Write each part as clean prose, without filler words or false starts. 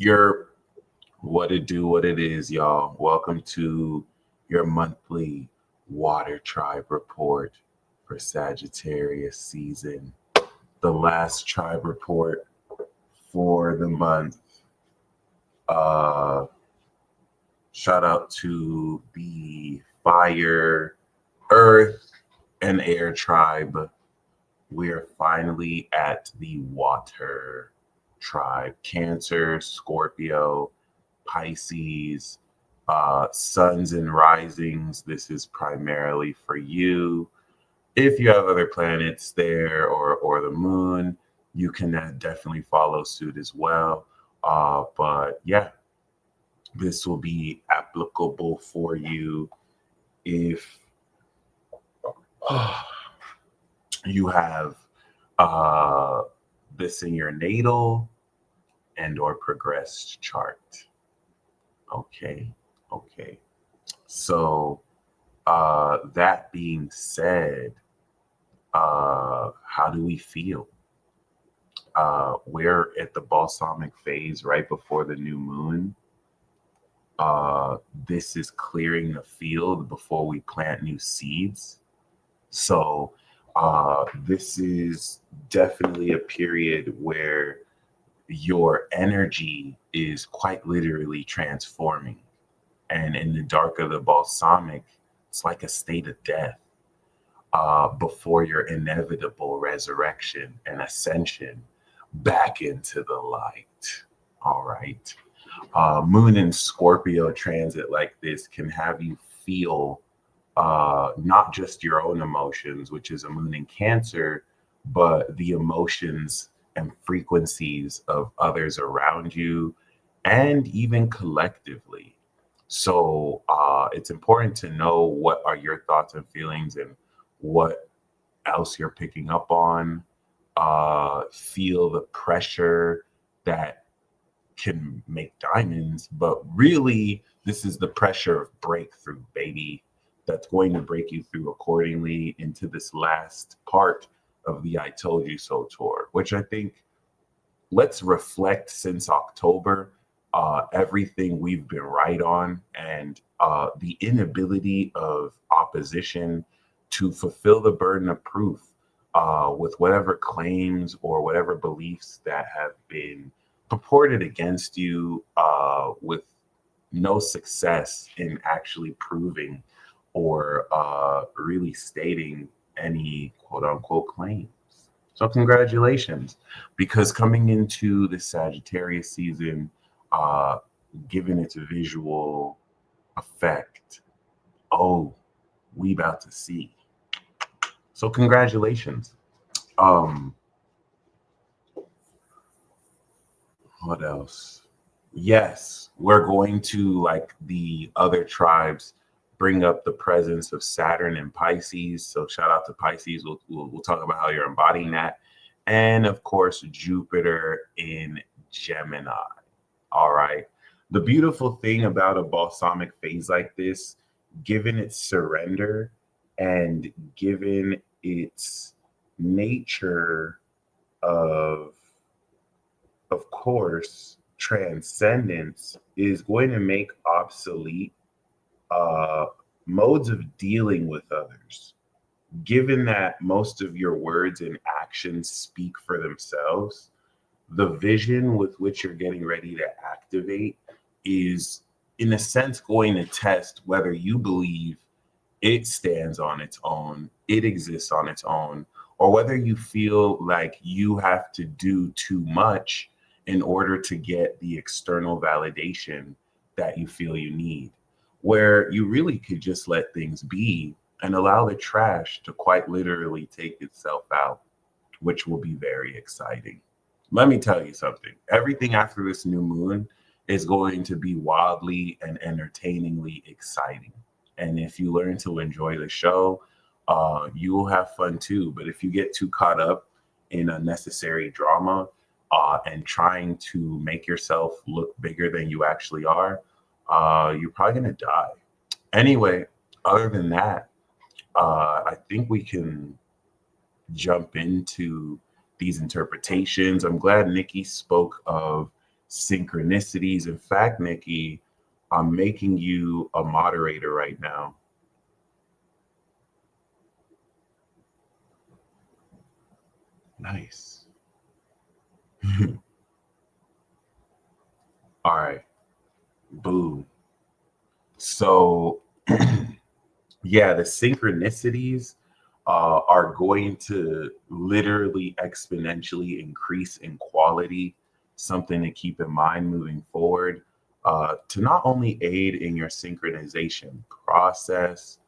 Your what it do, what it is, y'all. Welcome to your monthly water tribe report for Sagittarius season. The last tribe report for the month. Uh Shout out to the fire, earth, and air tribe. We're finally at the water tribe. Cancer, Scorpio, Pisces, suns and risings. This is primarily for you. If you have other planets there or the moon, you can definitely follow suit as well. But yeah, this will be applicable for you if you have uh, this in your natal and or progressed chart. Okay, okay. So that being said, how do we feel? We're at the balsamic phase right before the new moon. This is clearing the field before we plant new seeds. So this is definitely a period where your energy is quite literally transforming. And in the dark of the balsamic, it's like a state of death before your inevitable resurrection and ascension back into the light. All right. Moon and Scorpio transit like this can have you feel not just your own emotions, which is a moon in Cancer, but the emotions and frequencies of others around you and even collectively. So it's important to know what are your thoughts and feelings and what else you're picking up on. Feel the pressure that can make diamonds, but really, this is the pressure of breakthrough, baby, that's going to break you through accordingly into this last part of the I Told You So tour, which I think let's reflect since October, everything we've been right on and the inability of opposition to fulfill the burden of proof with whatever claims or whatever beliefs that have been purported against you with no success in actually proving or really stating any quote unquote claims. So, congratulations, because coming into the Sagittarius season, uh, given its visual effect, oh, we about to see. So, congratulations. Um, what else? Yes, we're going to, like the other tribes, bring up the presence of Saturn and Pisces. So shout out to Pisces. We'll talk about how you're embodying that. And of course, Jupiter in Gemini. All right. The beautiful thing about a balsamic phase like this, given its surrender and given its nature of course, transcendence is going to make obsolete uh, modes of dealing with others. Given that most of your words and actions speak for themselves, the vision with which you're getting ready to activate is, in a sense, going to test whether you believe it stands on its own, it exists on its own, or whether you feel like you have to do too much in order to get the external validation that you feel you need, where you really could just let things be and allow the trash to quite literally take itself out, which will be very exciting. Let me tell you something. Everything after this new moon is going to be wildly and entertainingly exciting. And if you learn to enjoy the show, you will have fun too. But if you get too caught up in unnecessary drama and trying to make yourself look bigger than you actually are, you're probably going to die. Anyway, other than that, I think we can jump into these interpretations. I'm glad Nikki spoke of synchronicities. In fact, Nikki, I'm making you a moderator right now. Nice. All right. Boom. So, yeah, the synchronicities are going to literally exponentially increase in quality. Something to keep in mind moving forward, to not only aid in your synchronization process,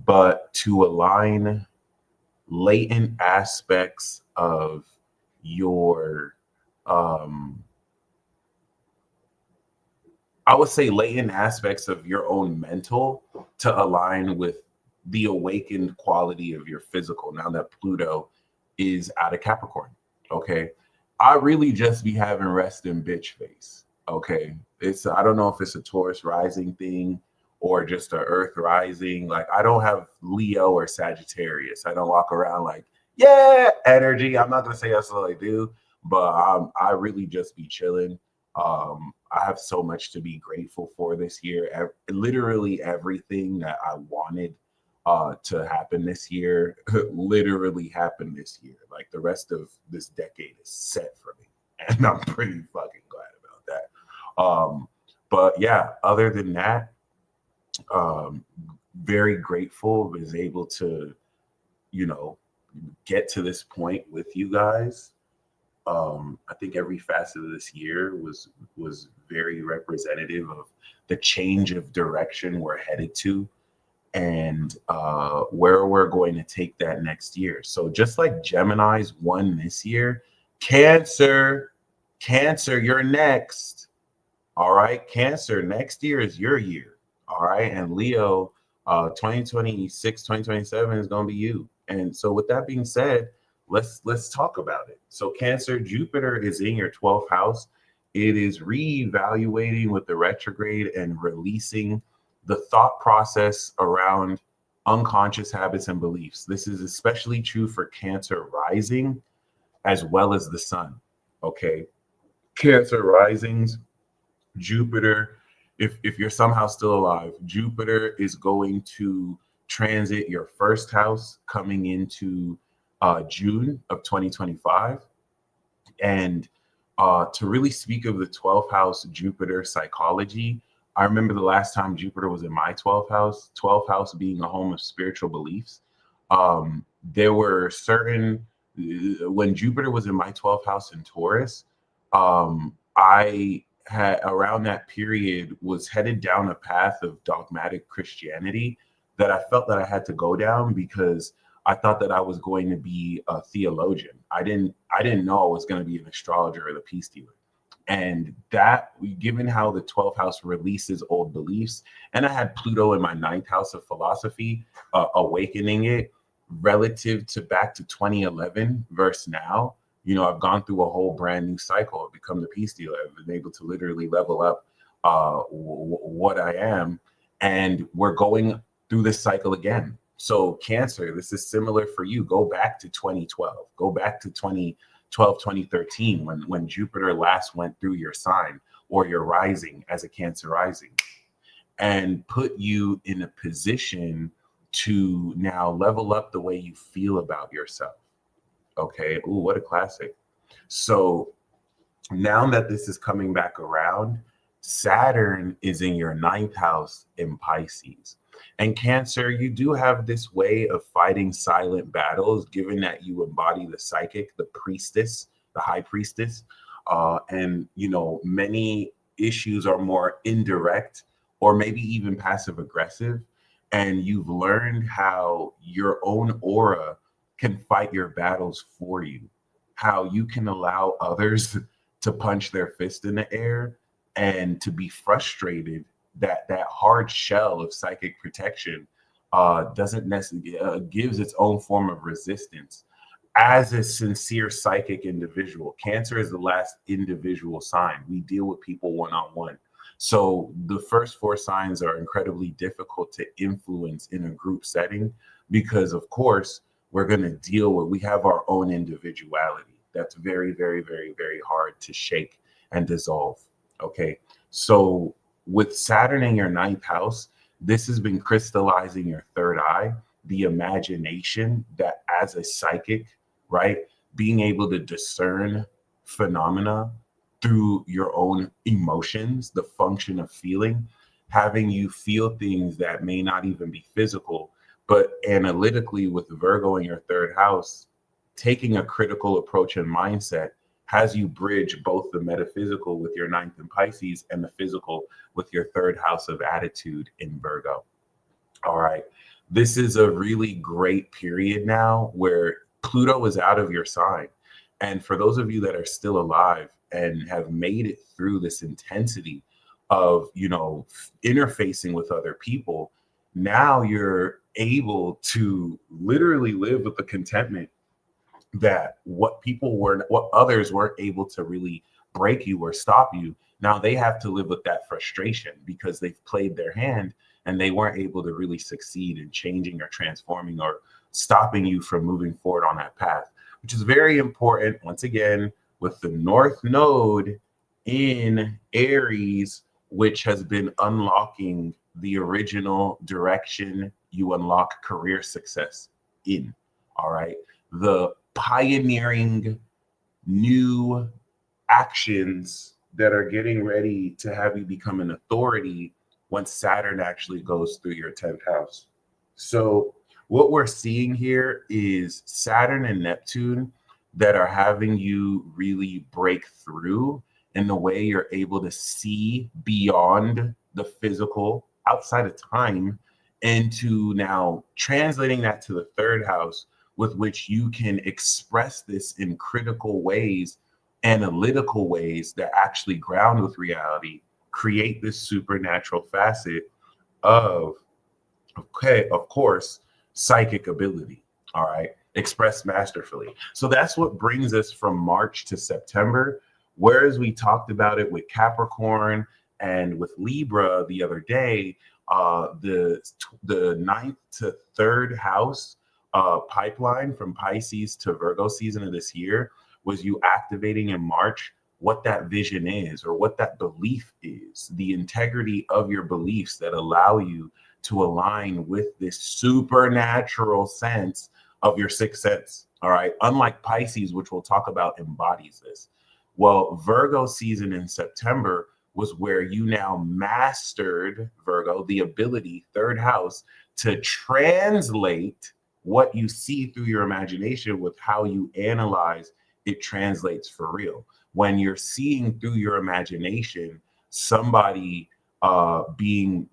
but to align latent aspects of your um, I would say latent aspects of your own mental to align with the awakened quality of your physical now that Pluto is out of Capricorn. Okay. I really just be having rest and bitch face. Okay. I don't know if it's a Taurus rising thing or just a Earth rising. Like, I don't have Leo or Sagittarius. I don't walk around like, yeah, energy. I'm not going to say that's what I do, but I really just be chilling. I have so much to be grateful for this year. Literally everything that I wanted to happen this year literally happened this year. Like, the rest of this decade is set for me, and I'm pretty fucking glad about that. But yeah, other than that, um, very grateful was able to, you know, get to this point with you guys. I think every facet of this year was very representative of the change of direction we're headed to, and where we're going to take that next year. So just like Gemini's won this year, Cancer, you're next. All right, Cancer, next year is your year. All right, and Leo, 2026, 2027 is going to be you. And so with that being said, let's talk about it. So Cancer, Jupiter is in your 12th house. It is reevaluating with the retrograde and releasing the thought process around unconscious habits and beliefs. This is especially true for Cancer rising as well as the sun. Okay, Cancer risings, Jupiter, if you're somehow still alive, Jupiter is going to transit your first house coming into June of 2025. And to really speak of the 12th house Jupiter psychology, I remember the last time Jupiter was in my 12th house being a home of spiritual beliefs. There were certain, when Jupiter was in my 12th house in Taurus, I had around that period was headed down a path of dogmatic Christianity that I felt that I had to go down because I thought that I was going to be a theologian. I didn't know I was going to be an astrologer or the peace dealer. And that, given how the 12th house releases old beliefs, and I had Pluto in my 9th house of philosophy, awakening it relative to back to 2011 versus now. You know, I've gone through a whole brand new cycle. I've become the peace dealer. I've been able to literally level up what I am. And we're going through this cycle again. So Cancer, this is similar for you. Go back to 2012. Go back to 2012, 2013, when Jupiter last went through your sign or your rising as a Cancer rising, and put you in a position to now level up the way you feel about yourself. Okay. Ooh, what a classic. So now that this is coming back around, Saturn is in your 9th house in Pisces. And Cancer, you do have this way of fighting silent battles, given that you embody the psychic, the priestess, the high priestess. And, you know, many issues are more indirect or maybe even passive aggressive. And you've learned how your own aura can fight your battles for you, how you can allow others to punch their fist in the air and to be frustrated that that hard shell of psychic protection doesn't necessarily gives its own form of resistance. As a sincere psychic individual, Cancer is the last individual sign. We deal with people one-on-one. So the first 4 signs are incredibly difficult to influence in a group setting because, of course, we're going to deal with, we have our own individuality. That's very, very, very, very hard to shake and dissolve. Okay. So with Saturn in your ninth house, this has been crystallizing your third eye, the imagination that as a psychic, right, being able to discern phenomena through your own emotions, the function of feeling, having you feel things that may not even be physical, but analytically with Virgo in your third house, taking a critical approach and mindset has you bridge both the metaphysical with your ninth in Pisces and the physical with your third house of attitude in Virgo. All right. This is a really great period now where Pluto is out of your sign. And for those of you that are still alive and have made it through this intensity of, interfacing with other people, now you're able to literally live with the contentment that what others weren't able to really break you or stop you. Now they have to live with that frustration because they've played their hand and they weren't able to really succeed in changing or transforming or stopping you from moving forward on that path, which is very important. Once again, with the North Node in Aries, which has been unlocking the original direction you unlock career success in. All right. The pioneering new actions that are getting ready to have you become an authority once Saturn actually goes through your 10th house. So, what we're seeing here is Saturn and Neptune that are having you really break through in the way you're able to see beyond the physical outside of time into now translating that to the third house with which you can express this in critical ways, analytical ways that actually ground with reality, create this supernatural facet of, okay, of course, psychic ability. All right, expressed masterfully. So that's what brings us from March to September. Whereas we talked about it with Capricorn and with Libra the other day, the ninth to third house pipeline from Pisces to Virgo season of this year was you activating in March what that vision is or what that belief is, the integrity of your beliefs that allow you to align with this supernatural sense of your sixth sense. All right. Unlike Pisces, which we'll talk about, embodies this. Well, Virgo season in September was where you now mastered, Virgo, the ability, third house, to translate what you see through your imagination with how you analyze it translates for real. When you're seeing through your imagination somebody being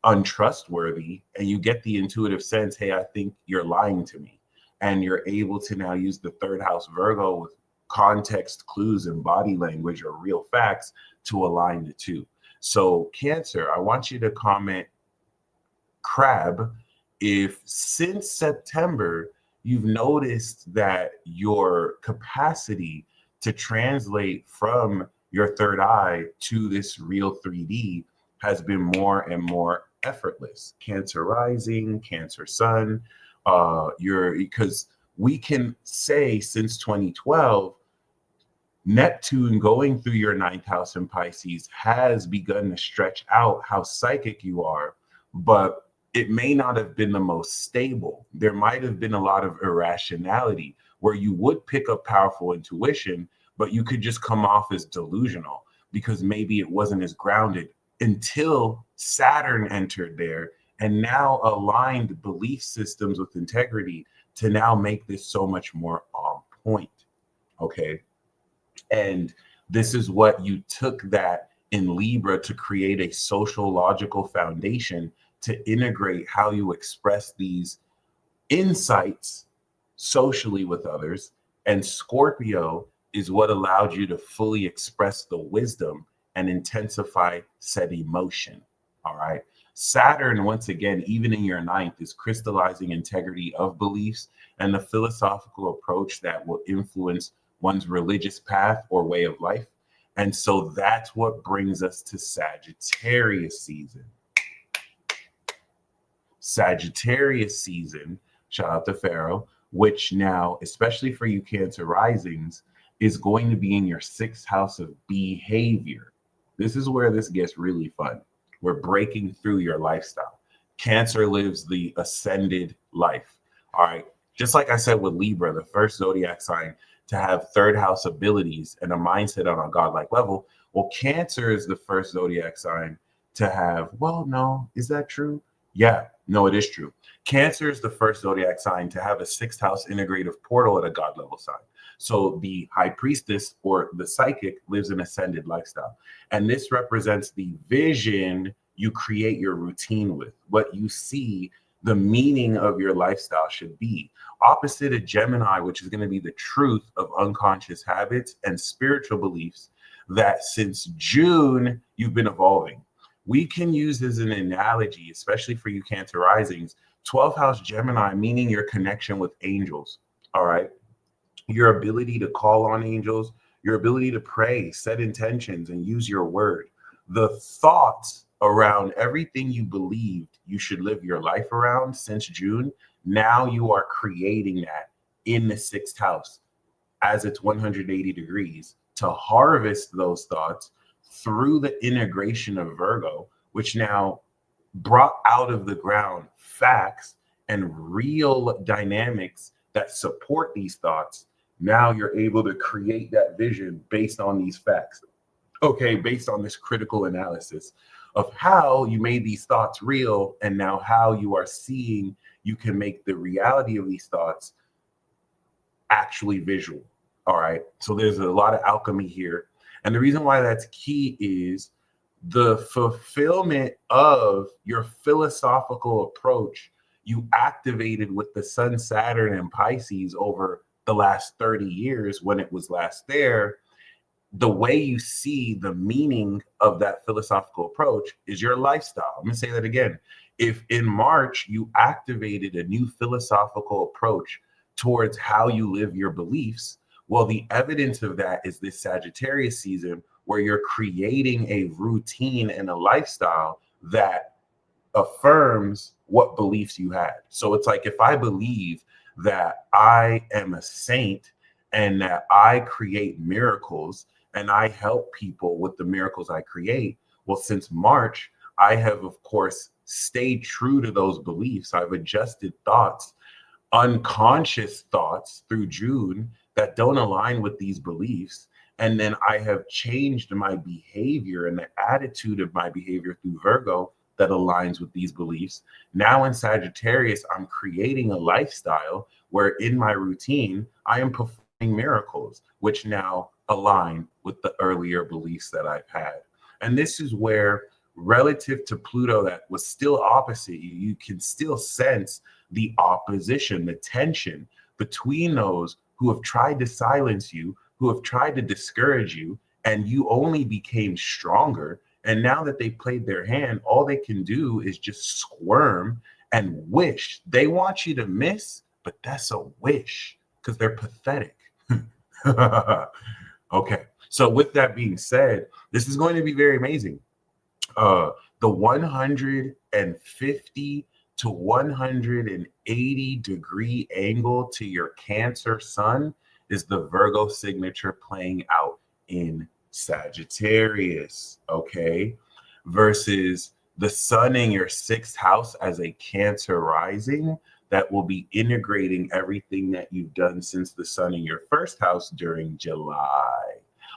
untrustworthy and you get the intuitive sense, hey, I think you're lying to me. And you're able to now use the third house Virgo with context clues and body language or real facts to align the two. So Cancer, I want you to comment, Crab, if since September you've noticed that your capacity to translate from your third eye to this real 3D has been more and more effortless. Cancer rising, Cancer sun, because we can say since 2012, Neptune going through your ninth house in Pisces has begun to stretch out how psychic you are, but it may not have been the most stable. There might have been a lot of irrationality where you would pick up powerful intuition, but you could just come off as delusional because maybe it wasn't as grounded until Saturn entered there and now aligned belief systems with integrity to now make this so much more on point. Okay. And this is what you took that in Libra to create a social logical foundation to integrate how you express these insights socially with others. And Scorpio is what allowed you to fully express the wisdom and intensify said emotion. All right. Saturn, once again, even in your ninth, is crystallizing integrity of beliefs and the philosophical approach that will influence one's religious path or way of life. And so that's what brings us to Sagittarius season. Sagittarius season, shout out to Pharaoh, which now, especially for you Cancer risings, is going to be in your 6th house of behavior. This is where this gets really fun. We're breaking through your lifestyle. Cancer lives the ascended life. All right. Just like I said with Libra, the first zodiac sign to have 3rd house abilities and a mindset on a godlike level. Well, Cancer is the first zodiac sign to have, well, no, is that true? Yeah, no, it is true. Cancer is the first zodiac sign to have a 6th house integrative portal at a god level sign. So the high priestess or the psychic lives an ascended lifestyle. And this represents the vision you create your routine with, what you see the meaning of your lifestyle should be. Opposite of Gemini, which is going to be the truth of unconscious habits and spiritual beliefs that since June, you've been evolving. We can use as an analogy, especially for you Cancer risings, 12th house Gemini, meaning your connection with angels. All right. Your ability to call on angels, your ability to pray, set intentions, and use your word. The thoughts around everything you believed you should live your life around since June, now you are creating that in the 6th house as it's 180 degrees to harvest those thoughts through the integration of Virgo, which now brought out of the ground facts and real dynamics that support these thoughts. Now you're able to create that vision based on these facts. Okay, based on this critical analysis of how you made these thoughts real and now how you are seeing you can make the reality of these thoughts actually visual. All right, so there's a lot of alchemy here. And the reason why that's key is the fulfillment of your philosophical approach you activated with the Sun, Saturn, and Pisces over the last 30 years when it was last there. The way you see the meaning of that philosophical approach is your lifestyle. I'm going to say that again. If in March you activated a new philosophical approach towards how you live your beliefs, well, the evidence of that is this Sagittarius season where you're creating a routine and a lifestyle that affirms what beliefs you had. So it's like if I believe that I am a saint and that I create miracles and I help people with the miracles I create, well, since March, I have, of course, stayed true to those beliefs. I've adjusted thoughts, unconscious thoughts through June that don't align with these beliefs. And then I have changed my behavior and the attitude of my behavior through Virgo that aligns with these beliefs. Now in Sagittarius, I'm creating a lifestyle where in my routine, I am performing miracles, which now align with the earlier beliefs that I've had. And this is where, relative to Pluto that was still opposite you, you can still sense the opposition, the tension between those who have tried to silence you, who have tried to discourage you, and you only became stronger. And now that they played their hand, all they can do is just squirm and wish. They want you to miss, but that's a wish because they're pathetic. Okay, so with that being said, this is going to be very amazing. The 150 to 180 degree angle to your Cancer sun is the Virgo signature playing out in Sagittarius, okay? Versus the sun in your 6th house as a Cancer rising that will be integrating everything that you've done since the sun in your 1st house during July.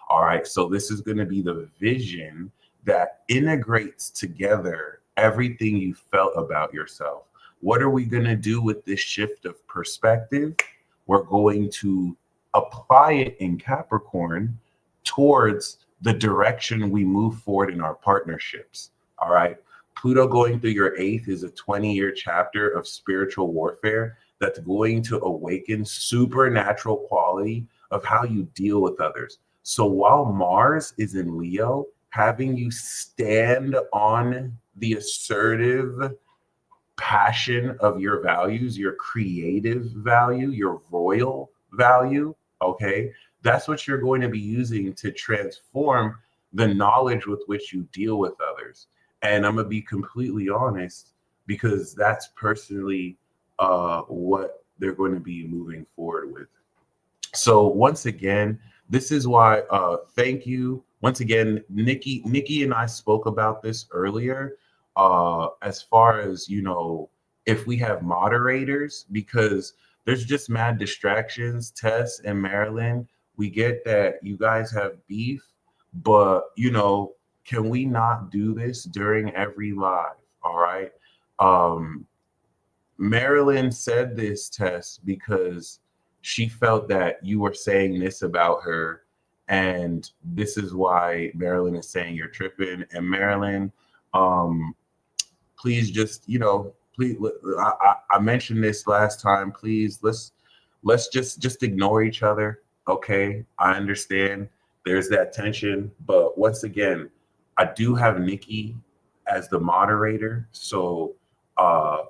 All right, so this is going to be the vision that integrates together everything you felt about yourself. What are we going to do with this shift of perspective? We're going to apply it in Capricorn towards the direction we move forward in our partnerships. All right. Pluto going through your 8th is a 20-year chapter of spiritual warfare that's going to awaken supernatural quality of how you deal with others. So while Mars is in Leo, having you stand on the assertive passion of your values, your creative value, your royal value, okay, that's what you're going to be using to transform the knowledge with which you deal with others. And I'm going to be completely honest, because that's personally what they're going to be moving forward with. So once again, This is why, thank you. Once again, Nikki and I spoke about this earlier. As far as, if we have moderators, because there's just mad distractions. Tess and Marilyn, we get that you guys have beef, but can we not do this during every live? All right. Um, Marilyn said this, Tess, because she felt that you were saying this about her, and this is why Marilyn is saying you're tripping. And Marilyn, um, please just, please. I mentioned this last time. Please, let's just ignore each other. Okay, I understand. There's that tension, but once again, I do have Nikki as the moderator, so uh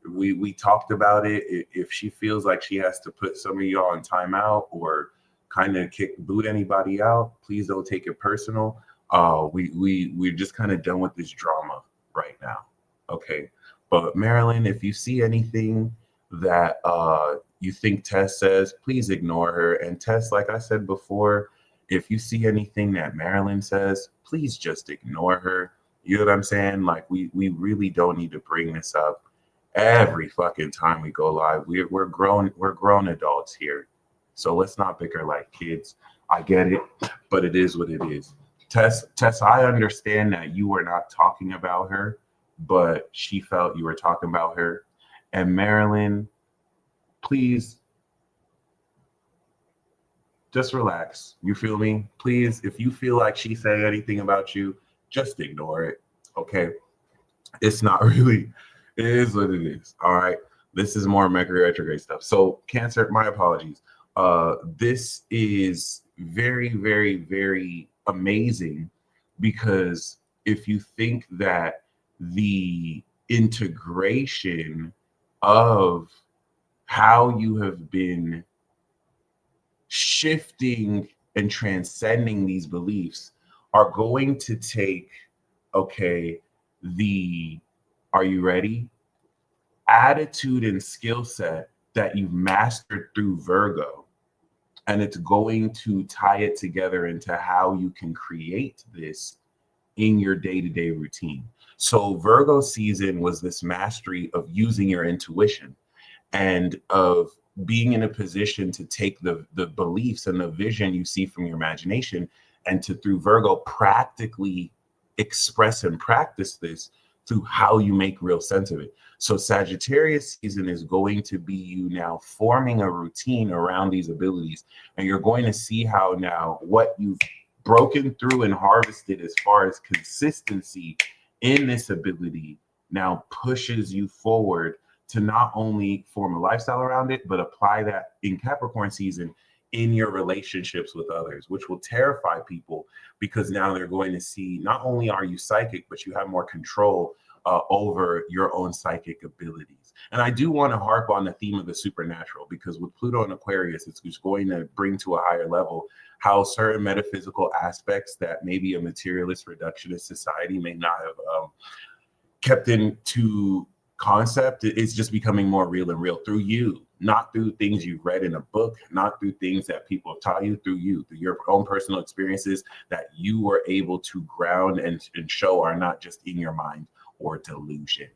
we talked about it. If she feels like she has to put some of y'all on timeout or kind of boot anybody out, please don't take it personal. We're just kind of done with this drama right now. Okay. But Marilyn, if you see anything that you think Tess says, please ignore her. And Tess, like I said before, if you see anything that Marilyn says, please just ignore her. You know what I'm saying? Like we really don't need to bring this up every fucking time we go live. We're grown adults here. So let's not bicker like kids. I get it, but it is what it is. Tess, I understand that you were not talking about her, but she felt you were talking about her. And Marilyn, please just relax. You feel me? Please, if you feel like she's saying anything about you, just ignore it. Okay. It's not really, it is what it is. All right. This is more Mercury retrograde stuff. So, Cancer, my apologies. This is very, very, very amazing because if you think that the integration of how you have been shifting and transcending these beliefs are going to take, okay, are you ready? Attitude and skill set that you've mastered through Virgo. And it's going to tie it together into how you can create this in your day-to-day routine. So Virgo season was this mastery of using your intuition and of being in a position to take the beliefs and the vision you see from your imagination and to, through Virgo, practically express and practice this through how you make real sense of it. So Sagittarius season is going to be you now forming a routine around these abilities. And you're going to see how now what you've broken through and harvested as far as consistency in this ability now pushes you forward to not only form a lifestyle around it, but apply that in Capricorn season in your relationships with others, which will terrify people because now they're going to see not only are you psychic, but you have more control over your own psychic abilities. And I do want to harp on the theme of the supernatural because with Pluto and Aquarius, it's just going to bring to a higher level how certain metaphysical aspects that maybe a materialist reductionist society may not have kept into concept is just becoming more real and real through you, not through things you've read in a book, not through things that people have taught you, through your own personal experiences that you were able to ground and show are not just in your mind or delusion.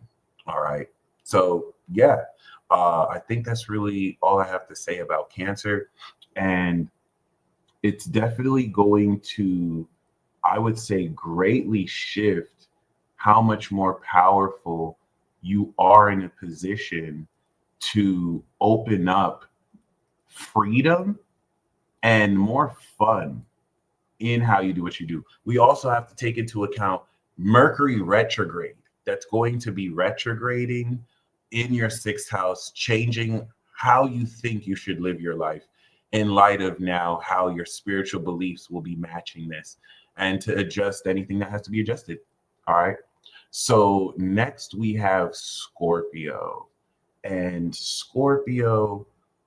All right. So yeah, I think that's really all I have to say about Cancer. And it's definitely going to, I would say, greatly shift how much more powerful you are in a position to open up freedom and more fun in how you do what you do. We also have to take into account Mercury retrograde. That's going to be retrograding in your sixth house, changing how you think you should live your life in light of now how your spiritual beliefs will be matching this and to adjust anything that has to be adjusted. All right. So next we have Scorpio. And Scorpio,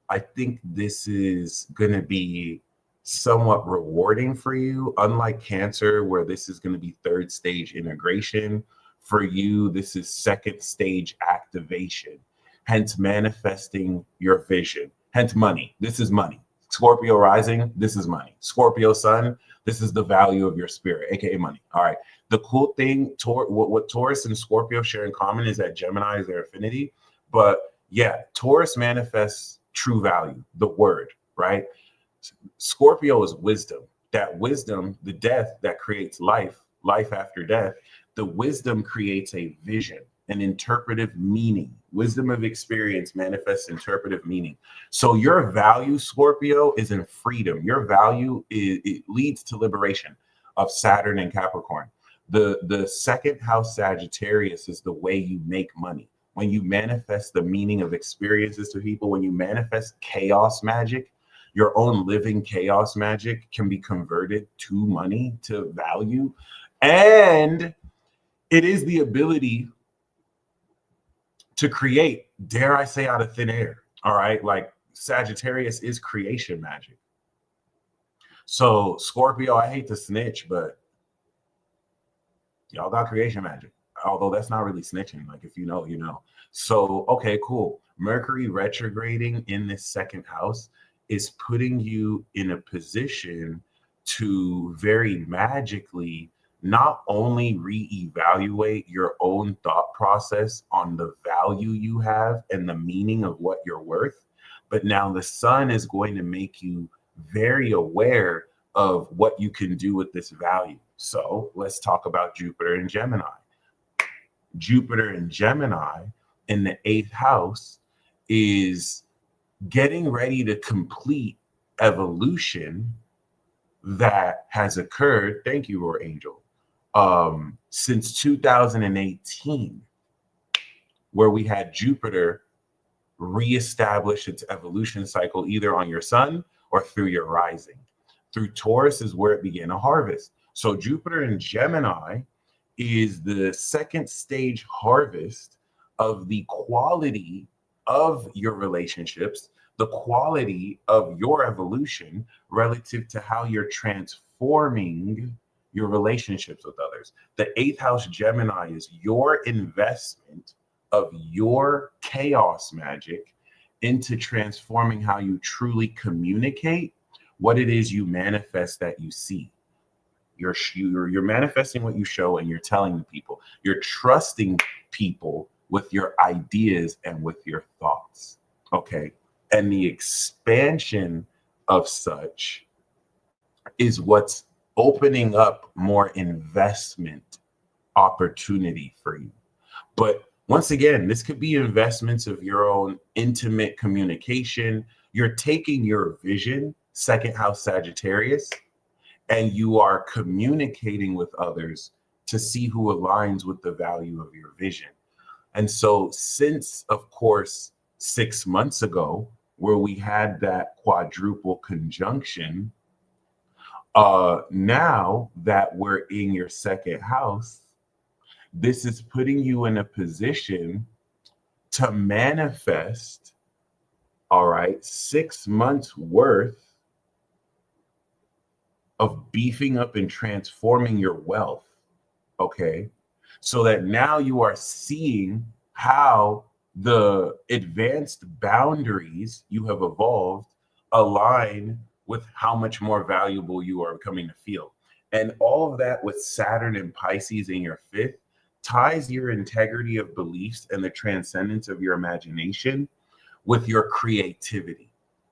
I think this is going to be somewhat rewarding for you. Unlike Cancer, where this is going to be third stage integration, for you, this is second stage activation, hence manifesting your vision, hence money. This is money. Scorpio rising, this is money. Scorpio sun, this is the value of your spirit, aka money. All right. The cool thing, what Taurus and Scorpio share in common is that Gemini is their affinity. But yeah, Taurus manifests true value, the word, right? Scorpio is wisdom. That wisdom, the death that creates life, life after death, the wisdom creates a vision, an interpretive meaning. Wisdom of experience manifests interpretive meaning. So your value, Scorpio, is in freedom. Your value it leads to liberation of Saturn and Capricorn. The second house Sagittarius is the way you make money. When you manifest the meaning of experiences to people, when you manifest chaos magic, your own living chaos magic can be converted to money, to value. And it is the ability to create, dare I say, out of thin air. All right. Like Sagittarius is creation magic. So Scorpio, I hate to snitch, but y'all got creation magic. Although that's not really snitching. Like if you know, you know. So, okay, cool. Mercury retrograding in this second house is putting you in a position to very magically not only reevaluate your own thought process on the value you have and the meaning of what you're worth, but now the sun is going to make you very aware of what you can do with this value. So let's talk about Jupiter and Gemini. Jupiter and Gemini in the 8th house is getting ready to complete evolution that has occurred, thank you, Roar Angel, since 2018, where we had Jupiter reestablish its evolution cycle either on your sun or through your rising. Through Taurus is where it began a harvest. So Jupiter in Gemini is the second stage harvest of the quality of your relationships, the quality of your evolution relative to how you're transforming your relationships with others. The 8th house Gemini is your investment of your chaos magic into transforming how you truly communicate what it is you manifest that you see. You're manifesting what you show and you're telling the people. You're trusting people with your ideas and with your thoughts. Okay. And the expansion of such is what's opening up more investment opportunity for you. But once again, this could be investments of your own intimate communication. You're taking your vision, second house Sagittarius, and you are communicating with others to see who aligns with the value of your vision. And so since, of course, 6 months ago, where we had that quadruple conjunction, now that we're in your second house, this is putting you in a position to manifest, all right, 6 months worth of beefing up and transforming your wealth, okay? So that now you are seeing how the advanced boundaries you have evolved align with how much more valuable you are coming to feel. And all of that with Saturn and Pisces in your 5th ties your integrity of beliefs and the transcendence of your imagination with your creativity.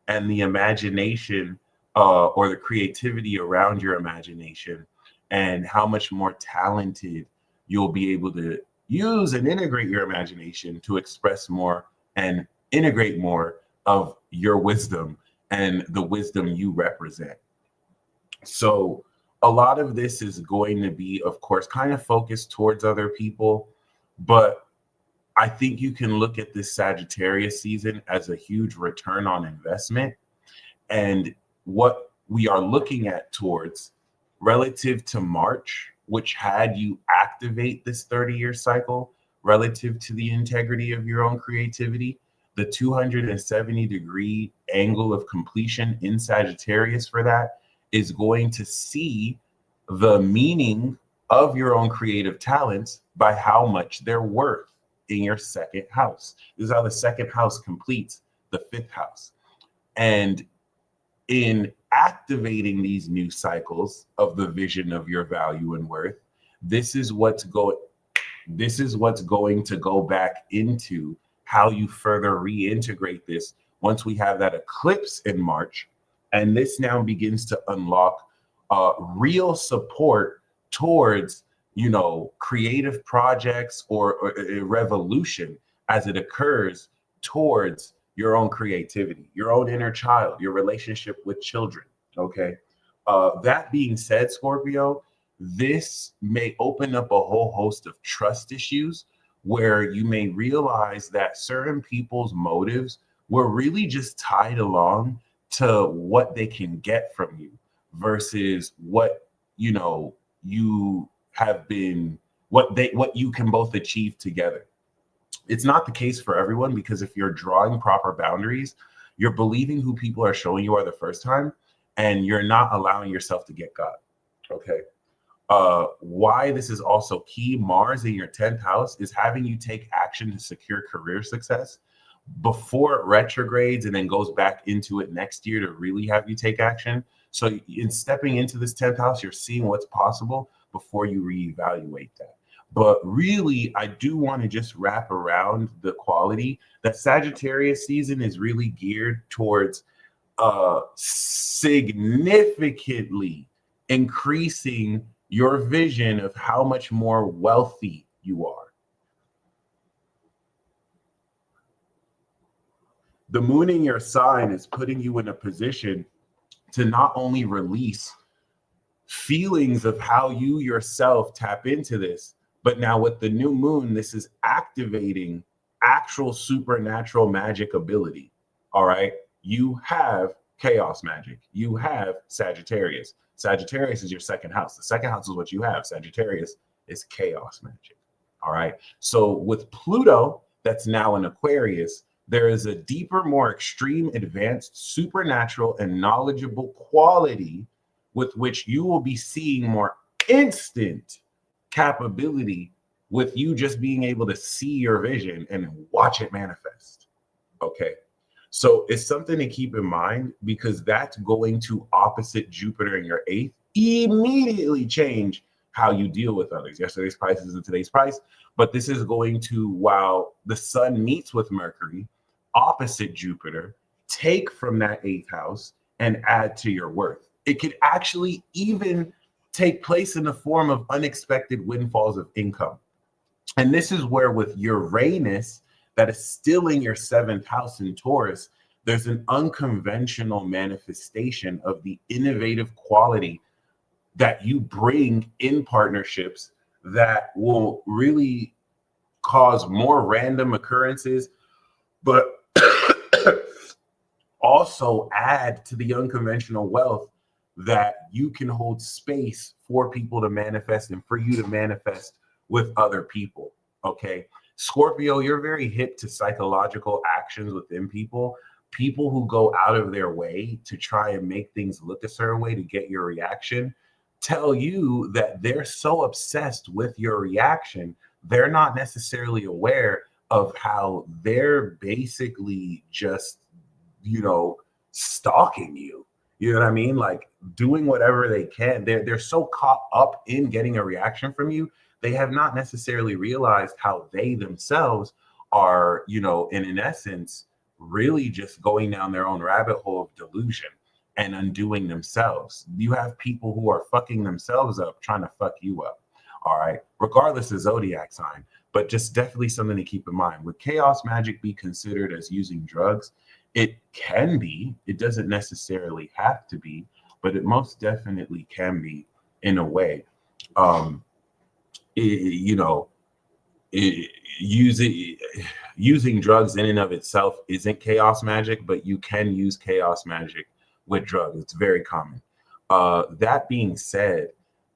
And the imagination or the creativity around your imagination and how much more talented you'll be able to use and integrate your imagination to express more and integrate more of your wisdom and the wisdom you represent. So a lot of this is going to be, of course, kind of focused towards other people, but I think you can look at this Sagittarius season as a huge return on investment. And what we are looking at towards relative to March, which had you activate this 30-year cycle relative to the integrity of your own creativity, the 270-degree angle of completion in Sagittarius for that is going to see the meaning of your own creative talents by how much they're worth in your second house. This is how the second house completes the 5th house. And in activating these new cycles of the vision of your value and worth, this is what's going to go back into how you further reintegrate this once we have that eclipse in March. And this now begins to unlock real support towards, creative projects or a revolution as it occurs towards your own creativity, your own inner child, your relationship with children. Okay. That being said, Scorpio, this may open up a whole host of trust issues where you may realize that certain people's motives were really just tied along to what they can get from you versus what, you have been, what you can both achieve together. It's not the case for everyone, because if you're drawing proper boundaries, you're believing who people are showing you are the first time, and you're not allowing yourself to get got. Okay. Why this is also key, Mars in your 10th house is having you take action to secure career success before it retrogrades and then goes back into it next year to really have you take action. So in stepping into this 10th house, you're seeing what's possible before you reevaluate that. But really, I do want to just wrap around the quality that Sagittarius season is really geared towards significantly increasing your vision of how much more wealthy you are. The moon in your sign is putting you in a position to not only release feelings of how you yourself tap into this, but now with the new moon, this is activating actual supernatural magic ability. All right. You have chaos magic. You have Sagittarius. Sagittarius is your second house. The second house is what you have. Sagittarius is chaos magic. All right. So with Pluto, that's now in Aquarius, there is a deeper, more extreme, advanced, supernatural, and knowledgeable quality with which you will be seeing more instant capability with you just being able to see your vision and watch it manifest. Okay. So it's something to keep in mind, because that's going to opposite Jupiter in your 8th immediately change how you deal with others. Yesterday's price isn't today's price, but this is going to, while the sun meets with Mercury opposite Jupiter, take from that 8th house and add to your worth. It could actually even take place in the form of unexpected windfalls of income. And this is where with Uranus, that is still in your 7th house in Taurus, there's an unconventional manifestation of the innovative quality that you bring in partnerships that will really cause more random occurrences, but also add to the unconventional wealth that you can hold space for people to manifest and for you to manifest with other people. Okay. Scorpio, you're very hip to psychological actions within people. People who go out of their way to try and make things look a certain way to get your reaction tell you that they're so obsessed with your reaction, they're not necessarily aware of how they're basically just, stalking you. You know what I mean? Like doing whatever they can. They're so caught up in getting a reaction from you, they have not necessarily realized how they themselves are, in essence, really just going down their own rabbit hole of delusion and undoing themselves. You have people who are fucking themselves up trying to fuck you up. All right. Regardless of zodiac sign, but just definitely something to keep in mind. Would chaos magic be considered as using drugs? It can be. It doesn't necessarily have to be, but it most definitely can be in a way. Using drugs in and of itself isn't chaos magic, but you can use chaos magic with drugs. It's very common. That being said,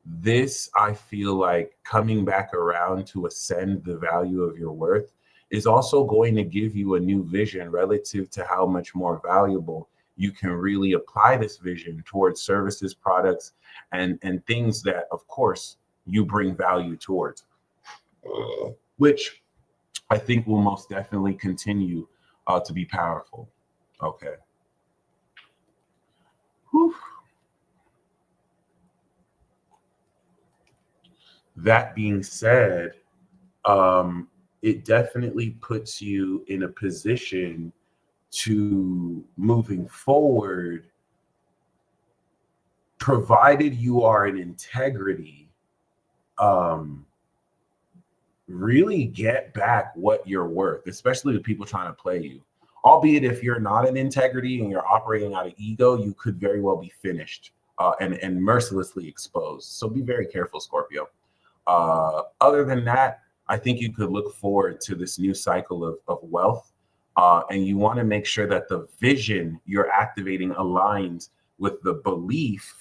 this, I feel like, coming back around to ascend the value of your worth is also going to give you a new vision relative to how much more valuable you can really apply this vision towards services, products, and things that, of course, you bring value towards, which I think will most definitely continue to be powerful. Okay. That being said, it definitely puts you in a position to moving forward, provided you are in integrity, um, really get back what you're worth, especially the people trying to play you. Albeit if you're not in integrity and you're operating out of ego, you could very well be finished and mercilessly exposed. So be very careful, Scorpio. Other than that, I think you could look forward to this new cycle of wealth. And you want to make sure that the vision you're activating aligns with the belief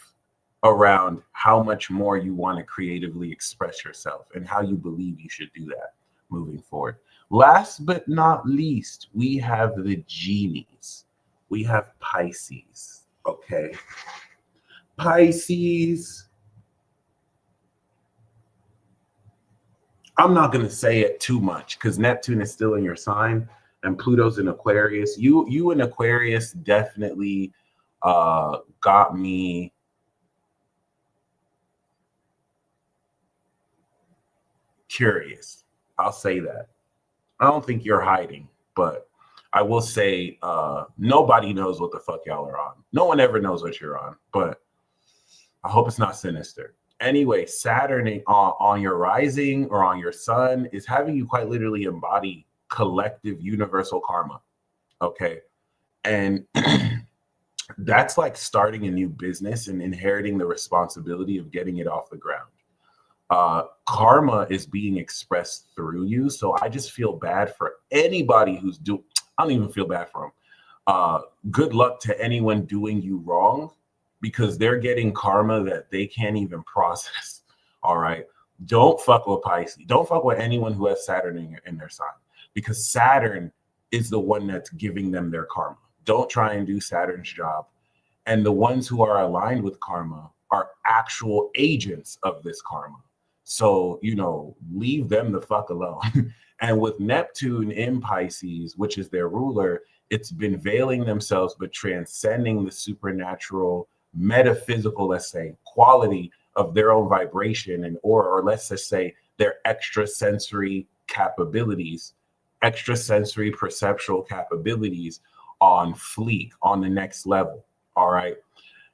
around how much more you want to creatively express yourself and how you believe you should do that moving forward. Last but not least, we have the genies. We have Pisces. Okay. Pisces. I'm not going to say it too much because Neptune is still in your sign and Pluto's in Aquarius. You in Aquarius definitely got me curious. I'll say that. I don't think you're hiding, but I will say nobody knows what the fuck y'all are on. No one ever knows what you're on, but I hope it's not sinister. Anyway, Saturn on your rising or on your sun is having you quite literally embody collective universal karma. Okay. And that's like starting a new business and inheriting the responsibility of getting it off the ground. Karma is being expressed through you. So I just feel bad for anybody who's I don't even feel bad for them. Good luck to anyone doing you wrong because they're getting karma that they can't even process. All right. Don't fuck with Pisces. Don't fuck with anyone who has Saturn in their sign because Saturn is the one that's giving them their karma. Don't try and do Saturn's job. And the ones who are aligned with karma are actual agents of this karma. So, leave them the fuck alone. And with Neptune in Pisces, which is their ruler, it's been veiling themselves, but transcending the supernatural, metaphysical, let's say, quality of their own vibration and or let's just say their extrasensory capabilities, extrasensory perceptual capabilities on fleek, on the next level. All right.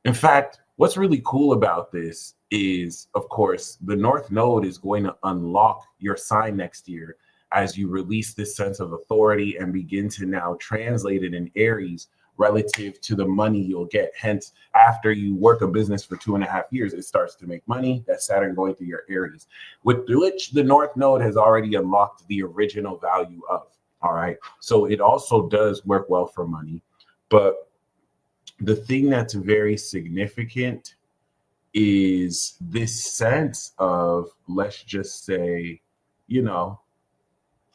In fact, what's really cool about this is, of course, the North Node is going to unlock your sign next year as you release this sense of authority and begin to now translate it in Aries relative to the money you'll get. Hence, after you work a business for 2.5 years, it starts to make money. That's Saturn going through your Aries, with which the North Node has already unlocked the original value of. All right. So it also does work well for money. But the thing that's very significant is this sense of, let's just say,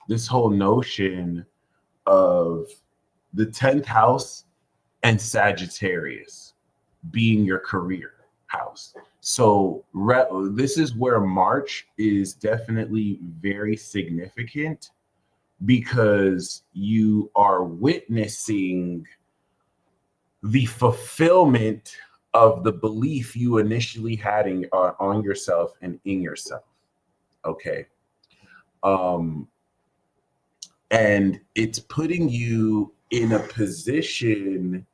this whole notion of the 10th house and Sagittarius being your career house. So this is where March is definitely very significant because you are witnessing the fulfillment of the belief you initially had on yourself and in yourself. Okay. And it's putting you in a position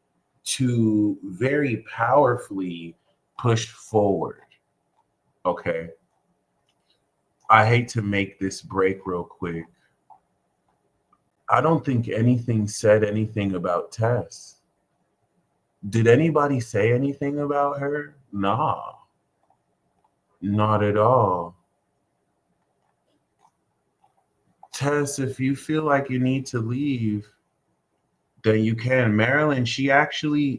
to very powerfully push forward. Okay. I hate to make this break real quick. I don't think anything said anything about Tess. Did anybody say anything about her? Nah, not at all. Tess, if you feel like you need to leave, then you can. Marilyn, she actually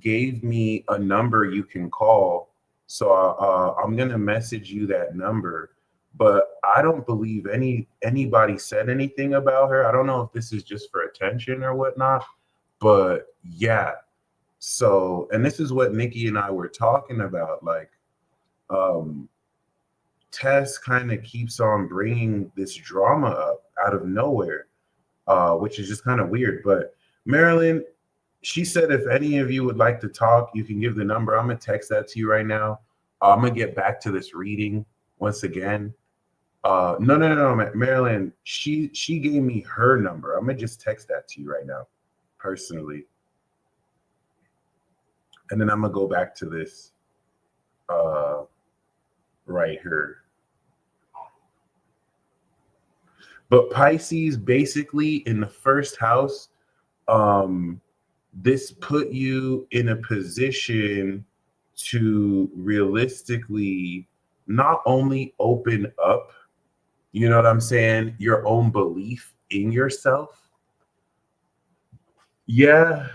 gave me a number you can call. So I'm gonna message you that number. But I don't believe anybody said anything about her. I don't know if this is just for attention or whatnot. But yeah, so, and this is what Nikki and I were talking about, like, Tess kind of keeps on bringing this drama up out of nowhere, which is just kind of weird. But Marilyn, she said, if any of you would like to talk, you can give the number. I'm going to text that to you right now. I'm going to get back to this reading once again. No, Marilyn, she gave me her number. I'm gonna just text that to you right now, personally. And then I'm gonna go back to this right here. But Pisces, basically in the first house, this put you in a position to realistically not only open up, you know what I'm saying, your own belief in yourself. Yeah,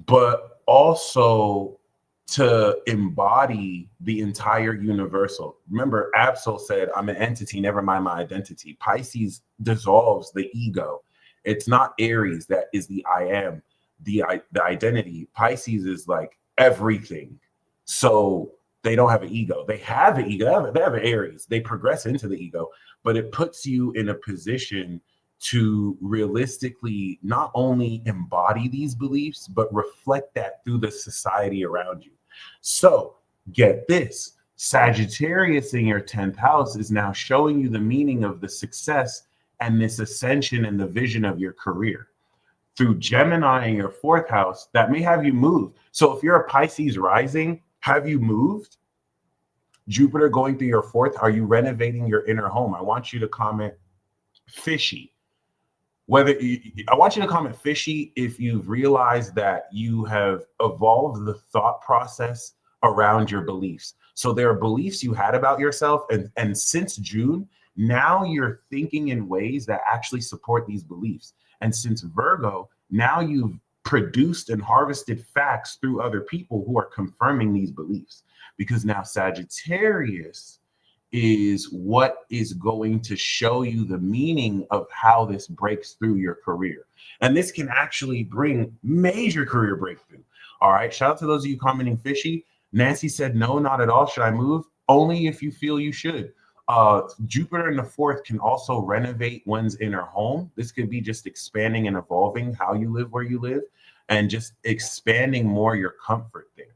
but also to embody the entire universal. Remember, Absol said, I'm an entity, never mind my identity. Pisces dissolves the ego. It's not Aries that is the I am, the identity. Pisces is like everything. So they don't have an ego. They have an ego. They have an Aries. They progress into the ego, but it puts you in a position to realistically not only embody these beliefs, but reflect that through the society around you. So get this, Sagittarius in your 10th house is now showing you the meaning of the success and this ascension and the vision of your career. Through Gemini in your 4th house, that may have you move. So if you're a Pisces rising, have you moved? Jupiter going through your 4th, are you renovating your inner home? I want you to comment fishy. I want you to comment fishy if you've realized that you have evolved the thought process around your beliefs. So there are beliefs you had about yourself, and since June, now you're thinking in ways that actually support these beliefs. And since Virgo, now you've produced and harvested facts through other people who are confirming these beliefs. Because now Sagittarius is what is going to show you the meaning of how this breaks through your career. And this can actually bring major career breakthrough. All right. Shout out to those of you commenting fishy. Nancy said, no, not at all. Should I move? Only if you feel you should. Jupiter in the 4th can also renovate one's inner home. This could be just expanding and evolving how you live where you live and just expanding more your comfort there.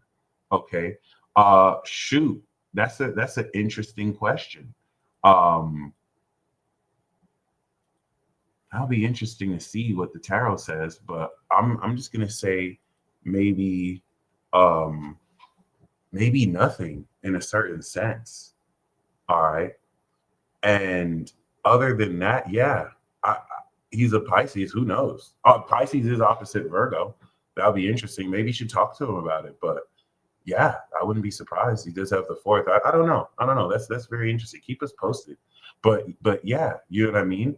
Okay. Shoot. That's an interesting question. That'll be interesting to see what the tarot says, but I'm just gonna say maybe maybe nothing in a certain sense. All right. And other than that, yeah, he's a Pisces. Who knows? Pisces is opposite Virgo. That'll be interesting. Maybe you should talk to him about it, but yeah, I wouldn't be surprised. He does have the 4th. I don't know. That's very interesting. Keep us posted. But yeah, you know what I mean?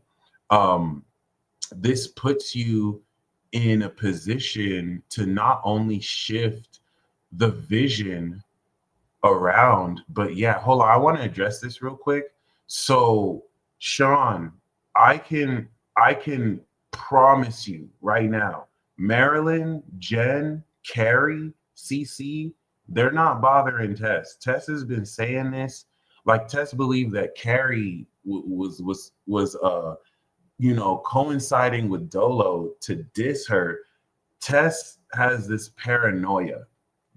This puts you in a position to not only shift the vision around, but yeah, hold on. I want to address this real quick. So, Sean, I can promise you right now, Marilyn, Jen, Carrie, CC, they're not bothering Tess. Tess has been saying this. Like Tess believed that Carrie was coinciding with Dolo to diss her. Tess has this paranoia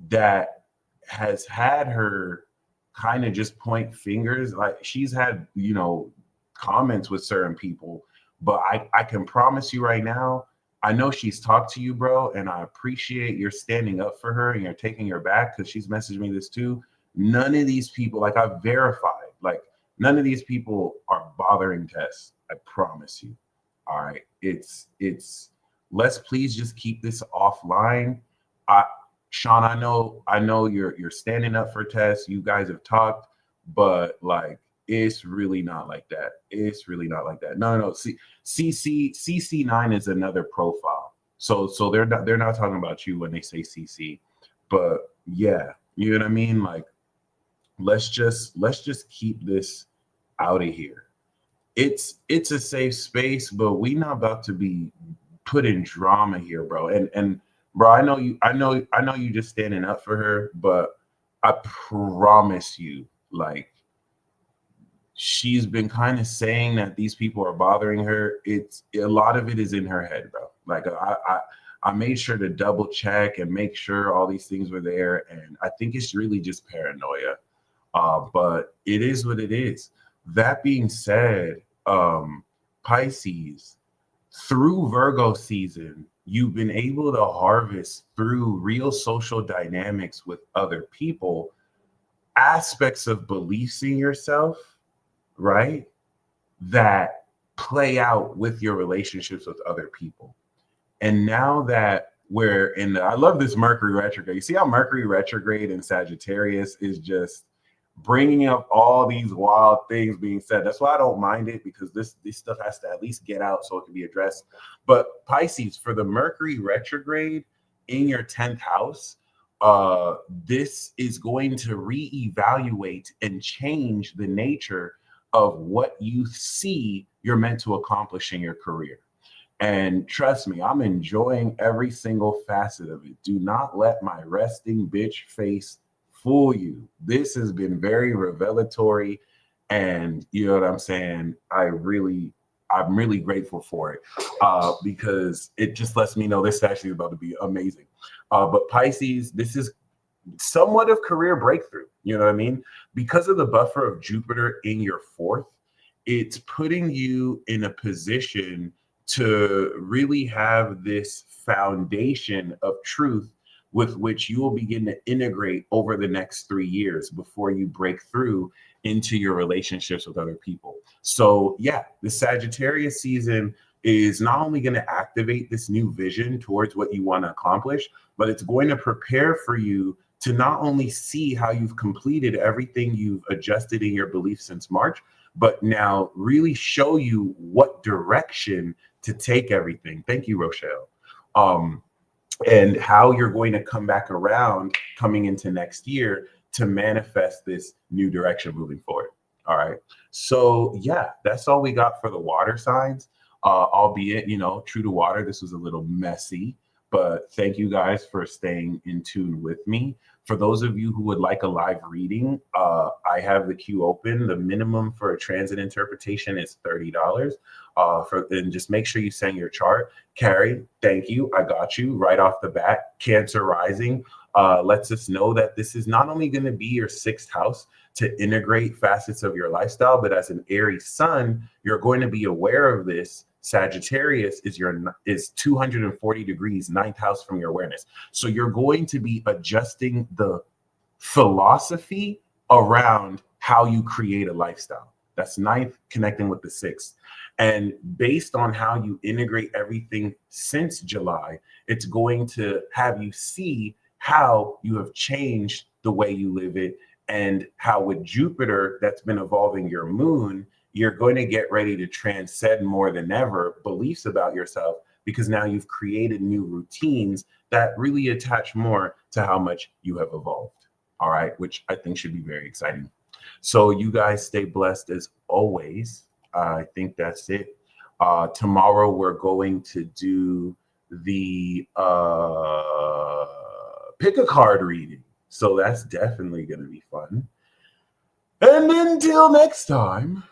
that has had her kind of just point fingers. Like she's had, comments with certain people, but I can promise you right now, I know she's talked to you, bro, and I appreciate your standing up for her and you're taking her back because she's messaged me this too. None of these people, like I've verified, like none of these people are bothering Tess. I promise you. All right. It's let's please just keep this offline. Sean, I know you're standing up for Tess. You guys have talked, but like it's really not like that. It's really not like that. No. See, CC9 is another profile. So they're not talking about you when they say CC. But yeah, you know what I mean? Like let's just keep this out of here. It's a safe space, but we not about to be put in drama here, bro. And bro, I know you just standing up for her, but I promise you, like she's been kind of saying that these people are bothering her. It's a lot of it is in her head, bro. Like I made sure to double check and make sure all these things were there, and I think it's really just paranoia. But it is what it is. That being said, Pisces, through Virgo season, you've been able to harvest through real social dynamics with other people aspects of beliefs in yourself, right? That play out with your relationships with other people. And now that we're in I love this Mercury retrograde. You see how Mercury retrograde in Sagittarius is just bringing up all these wild things being said. That's why I don't mind it, because this stuff has to at least get out so it can be addressed. But Pisces, for the Mercury retrograde in your 10th house, this is going to reevaluate and change the nature of what you see you're meant to accomplish in your career. And trust me, I'm enjoying every single facet of it. Do not let my resting bitch face fool you. This has been very revelatory, and you know what I'm saying? I'm really grateful for it, because it just lets me know this actually is about to be amazing. But Pisces, this is somewhat of career breakthrough. You know what I mean? Because of the buffer of Jupiter in your fourth, it's putting you in a position to really have this foundation of truth with which you will begin to integrate over the next 3 years before you break through into your relationships with other people. So yeah, the Sagittarius season is not only going to activate this new vision towards what you want to accomplish, but it's going to prepare for you to not only see how you've completed everything you've adjusted in your beliefs since March, but now really show you what direction to take everything. Thank you, Rochelle. And how you're going to come back around coming into next year to manifest this new direction moving forward. All right. So yeah, that's all we got for the water signs. Albeit, true to water, this was a little messy, but thank you guys for staying in tune with me. For those of you who would like a live reading, I have the queue open. The minimum for a transit interpretation is $30. And just make sure you send your chart. Carrie, thank you. I got you right off the bat. Cancer rising lets us know that this is not only going to be your 6th house to integrate facets of your lifestyle, but as an Aries sun, you're going to be aware of this. Sagittarius is 240 degrees, 9th house from your awareness. So you're going to be adjusting the philosophy around how you create a lifestyle. That's 9th connecting with the 6th. And based on how you integrate everything since July, it's going to have you see how you have changed the way you live it, and how with Jupiter that's been evolving your moon, you're going to get ready to transcend more than ever beliefs about yourself, because now you've created new routines that really attach more to how much you have evolved. All right, which I think should be very exciting. So you guys stay blessed as always. I think that's it. Tomorrow we're going to do the pick a card reading. So that's definitely going to be fun. And until next time,